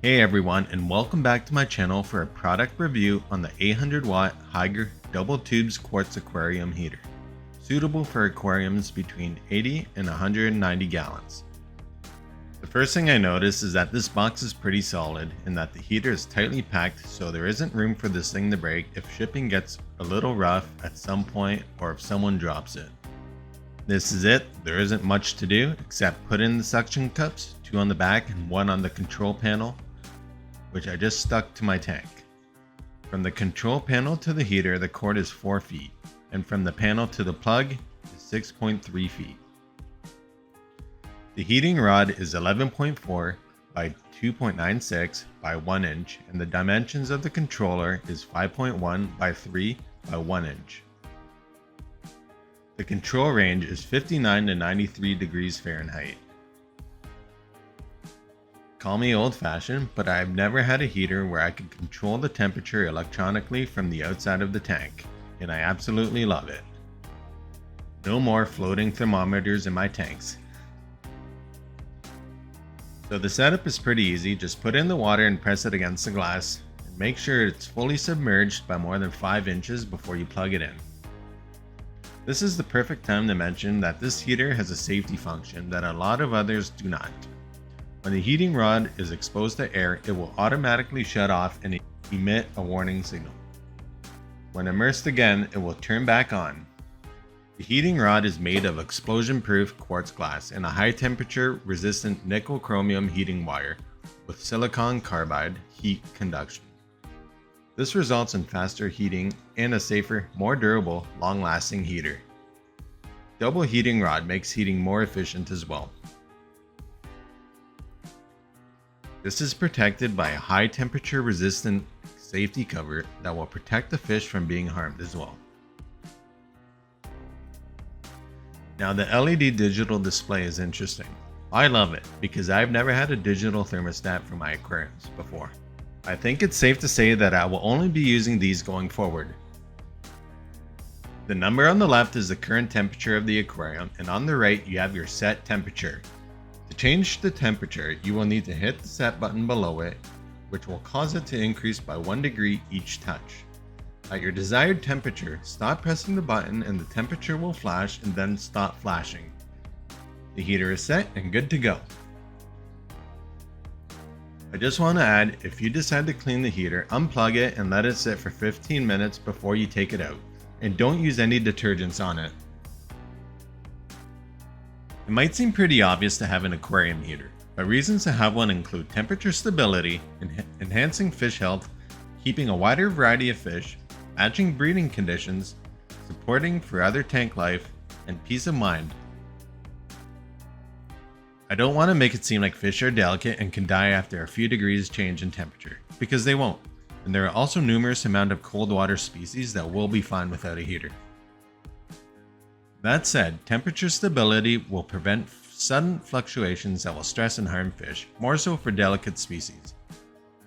Hey everyone, and welcome back to my channel for a product review on the 800 watt Hygger double tubes quartz aquarium heater, suitable for aquariums between 80 and 190 gallons. The first thing I noticed is that this box is pretty solid and that the heater is tightly packed, so there isn't room for this thing to break if shipping gets a little rough at some point or if someone drops it. This is it. There isn't much to do except put in the suction cups, 2 on the back and 1 on the control panel, which I just stuck to my tank. From the control panel to the heater, the cord is 4 feet, and from the panel to the plug is 6.3 feet. The heating rod is 11.4 by 2.96 by 1 inch, and the dimensions of the controller is 5.1 by 3 by 1 inch. The control range is 59 to 93 degrees Fahrenheit. Call me old-fashioned, but I've never had a heater where I could control the temperature electronically from the outside of the tank, and I absolutely love it. No more floating thermometers in my tanks. So the setup is pretty easy. Just put in the water and press it against the glass, and make sure it's fully submerged by more than 5 inches before you plug it in. This is the perfect time to mention that this heater has a safety function that a lot of others do not. When the heating rod is exposed to air, it will automatically shut off and emit a warning signal. When immersed again, it will turn back on. The heating rod is made of explosion-proof quartz glass and a high-temperature resistant nickel-chromium heating wire with silicon carbide heat conduction. This results in faster heating and a safer, more durable, long-lasting heater. Double heating rod makes heating more efficient as well. This is protected by a high temperature resistant safety cover that will protect the fish from being harmed as well. Now the LED digital display is interesting. I love it because I've never had a digital thermostat for my aquariums before. I think it's safe to say that I will only be using these going forward. The number on the left is the current temperature of the aquarium, and on the right you have your set temperature. To change the temperature, you will need to hit the set button below it, which will cause it to increase by 1 degree each touch. At your desired temperature, stop pressing the button and the temperature will flash and then stop flashing. The heater is set and good to go. I just want to add, if you decide to clean the heater, unplug it and let it sit for 15 minutes before you take it out, and don't use any detergents on it. It might seem pretty obvious to have an aquarium heater, but reasons to have one include temperature stability, enhancing fish health, keeping a wider variety of fish, matching breeding conditions, supporting for other tank life, and peace of mind. I don't want to make it seem like fish are delicate and can die after a few degrees change in temperature, because they won't, and there are also numerous amount of cold water species that will be fine without a heater. That said, temperature stability will prevent sudden fluctuations that will stress and harm fish, more so for delicate species.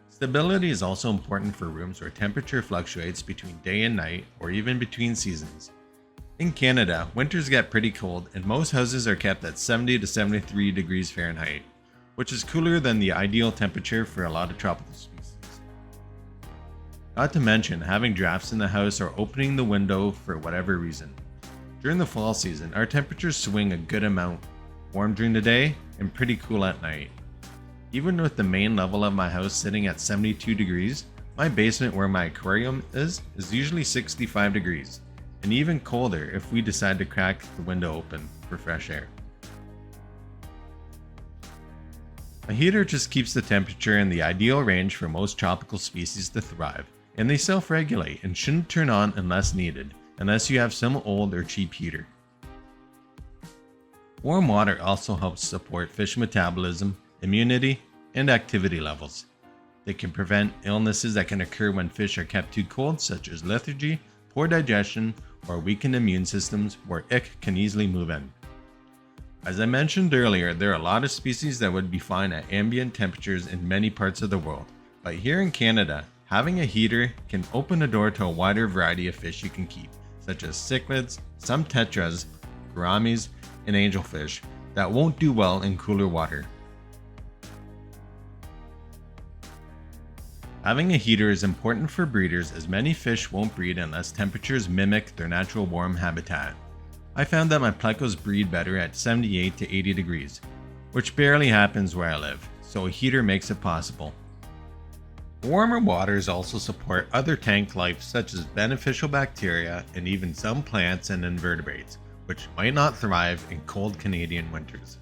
Stability is also important for rooms where temperature fluctuates between day and night or even between seasons. In Canada, winters get pretty cold and most houses are kept at 70 to 73 degrees Fahrenheit, which is cooler than the ideal temperature for a lot of tropical species. Not to mention having drafts in the house or opening the window for whatever reason. During the fall season, our temperatures swing a good amount, warm during the day and pretty cool at night. Even with the main level of my house sitting at 72 degrees, my basement where my aquarium is usually 65 degrees, and even colder if we decide to crack the window open for fresh air. A heater just keeps the temperature in the ideal range for most tropical species to thrive, and they self-regulate and shouldn't turn on unless needed, unless you have some old or cheap heater. Warm water also helps support fish metabolism, immunity, and activity levels. They can prevent illnesses that can occur when fish are kept too cold, such as lethargy, poor digestion, or weakened immune systems where ick can easily move in. As I mentioned earlier, there are a lot of species that would be fine at ambient temperatures in many parts of the world, but here in Canada, having a heater can open a door to a wider variety of fish you can keep, such as cichlids, some tetras, gouramis, and angelfish that won't do well in cooler water. Having a heater is important for breeders as many fish won't breed unless temperatures mimic their natural warm habitat. I found that my plecos breed better at 78 to 80 degrees, which barely happens where I live, so a heater makes it possible. Warmer waters also support other tank life such as beneficial bacteria and even some plants and invertebrates, which might not thrive in cold Canadian winters.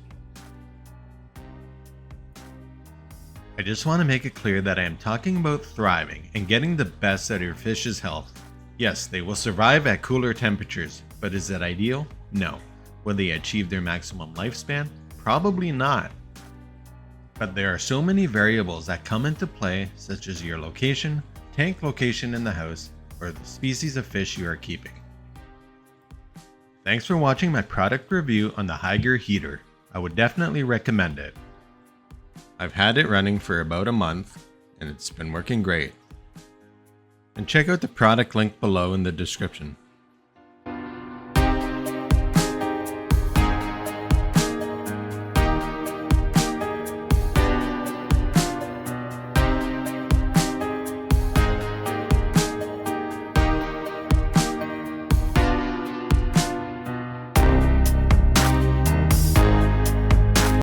I just want to make it clear that I am talking about thriving and getting the best out of your fish's health. Yes, they will survive at cooler temperatures, but is that ideal? No. Will they achieve their maximum lifespan? Probably not. But there are so many variables that come into play, such as your location, tank location in the house, or the species of fish you are keeping. Thanks for watching my product review on the Hygger heater. I would definitely recommend it. I've had it running for about a month, and it's been working great. And check out the product link below in the description.